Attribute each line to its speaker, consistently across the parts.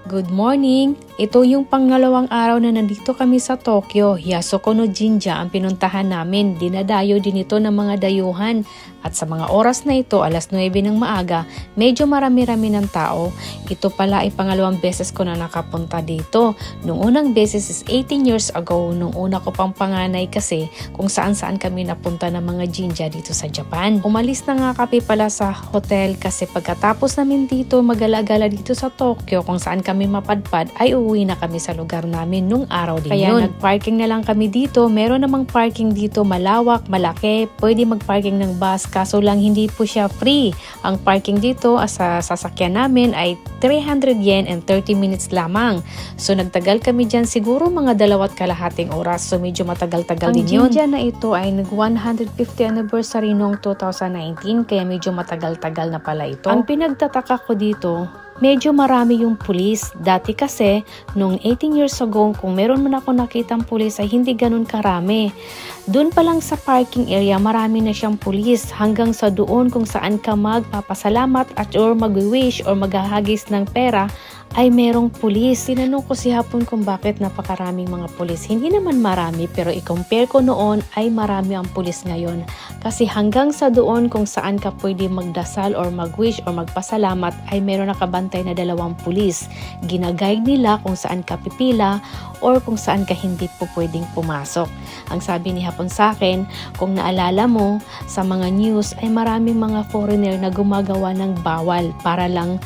Speaker 1: Good morning! Ito yung pangalawang araw na nandito kami sa Tokyo. Yasoko no Jinja ang pinuntahan namin. Dinadayo din ito ng mga dayuhan. At sa mga oras na ito, alas 9 ng maaga, medyo marami-rami ng tao. Ito pala ay pangalawang beses ko na nakapunta dito. Nung unang beses is 18 years ago, nung una ko pang panganay kasi kung saan-saan kami napunta ng mga Jinja dito sa Japan. Umalis na nga kami pala sa hotel kasi pagkatapos namin dito magala-gala dito sa Tokyo kung saan kami mapadpad ay uuwi na kami sa lugar namin nung araw din yun. Kaya nag-parking na lang kami dito. Meron namang parking dito malawak, malaki. Pwede mag-parking ng bus kaso lang hindi po siya free. Ang parking dito sa sasakyan namin ay 300 yen and 30 minutes lamang. So nagtagal kami dyan siguro mga 2.5 oras. So medyo matagal-tagal din yun. Ang Jinja na ito ay nag 150 anniversary noong 2019 kaya medyo matagal-tagal na pala ito. Ang pinagtataka ko dito, medyo marami yung pulis. Dati kasi, nung 18 years ago, kung meron man ako nakitang pulis ay hindi ganun karami. Doon pa lang sa parking area, marami na siyang pulis. Hanggang sa doon kung saan ka magpapasalamat at or mag-wish or maghahagis ng pera, ay merong pulis. Tinanong ko si Hapon kung bakit napakaraming mga pulis. Hindi naman marami pero i-compare ko noon ay marami ang pulis ngayon. Kasi hanggang sa doon kung saan ka pwede magdasal or mag-wish or magpasalamat ay meron nakabantay na 2 pulis. Ginaguide nila kung saan ka pipila or kung saan ka hindi po pwedeng pumasok. Ang sabi ni Hapon sa akin, kung naalala mo sa mga news ay maraming mga foreigner na gumagawa ng bawal para lang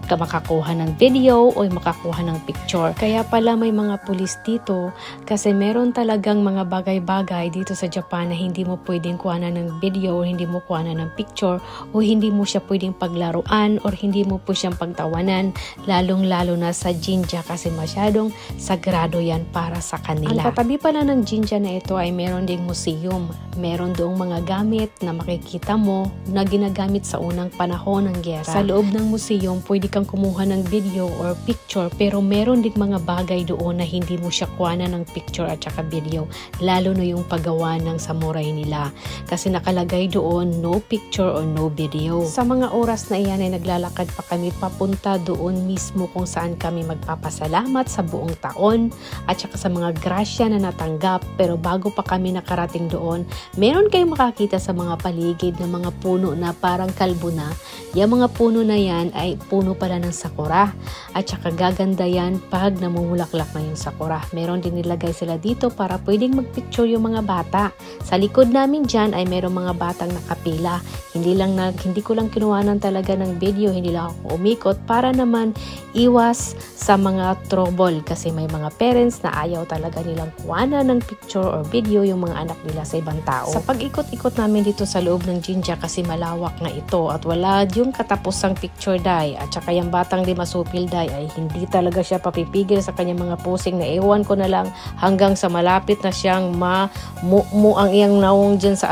Speaker 1: makakuha ng video o makakuha ng picture. Kaya pala may mga pulis dito kasi meron talagang mga bagay-bagay dito sa Japan na hindi mo pwedeng kuhanan ng video o hindi mo kuhanan ng picture o hindi mo siya pwedeng paglaruan or hindi mo po siyang pagtawanan, lalong-lalo na sa Jinja kasi masyadong sagrado yan para sa kanila. Ang katabi pala ng Jinja na ito ay meron ding museum. Meron doong mga gamit na makikita mo na ginagamit sa unang panahon ng giyera. Sa loob ng museum, pwede kang kumuha ng video or picture pero meron ding mga bagay doon na hindi mo siya kuhanan ng picture at saka video. Lalo na yung paggawa ng samurai nila. Kasi nakalagay doon no picture or no video. Sa mga oras na iyan ay naglalakad pa kami papunta doon mismo kung saan kami magpapasalamat sa buong taon at saka sa mga grasya na natanggap. Pero bago pa kami nakarating doon, meron kayong makakita sa mga paligid ng mga puno na parang kalbo na. Yung mga puno na yan ay puno pala ng sakura. At saka gaganda yan pag namumulaklak na yung sakura. Meron din nilagay sila dito para pwedeng magpicture yung mga bata. Sa likod namin dyan ay meron mga batang nakapila. Hindi ko lang kinuhanan talaga ng video, hindi lang ako umikot para naman iwas sa mga trouble kasi may mga parents na ayaw talaga nilang kuhanan ng picture or video yung mga anak nila sa ibang tao. Sa pag-ikot-ikot namin dito sa loob ng Jinja kasi malawak na ito at wala yung katapusang picture day at saka yung batang Masupil day ay hindi talaga siya papipigil sa kanyang mga posing na ewan ko na lang hanggang sa malapit na siyang ang iyang naong dyan sa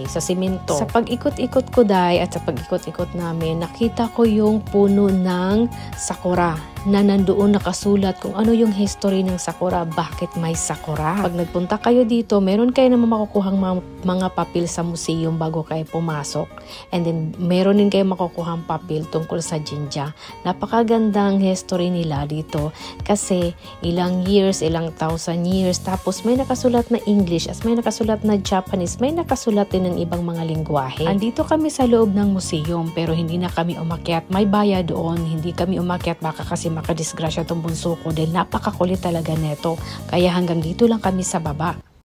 Speaker 1: sa simento. Sa pag-ikot-ikot ko day at sa pag-ikot-ikot namin, nakita ko yung puno ng sakura na nandoon nakasulat kung ano yung history ng sakura, bakit may sakura. Pag nagpunta kayo dito, meron kayo naman makukuhang mga papel sa museum bago kayo pumasok. And then, meron din kayo makukuhang papel tungkol sa Jinja. Napakagandang history nila dito kasi ilang years, ilang 1,000 years, tapos may nakasulat na English, as may nakasulat na Japanese, may nakasulat din ng ibang mga lingwahe. Andito kami sa loob ng museum pero hindi na kami umakyat. May bayad doon, hindi kami umakyat baka kasi makadisgrasya tong bunso ko dahil napakakulit talaga neto. Kaya hanggang dito lang kami sa baba.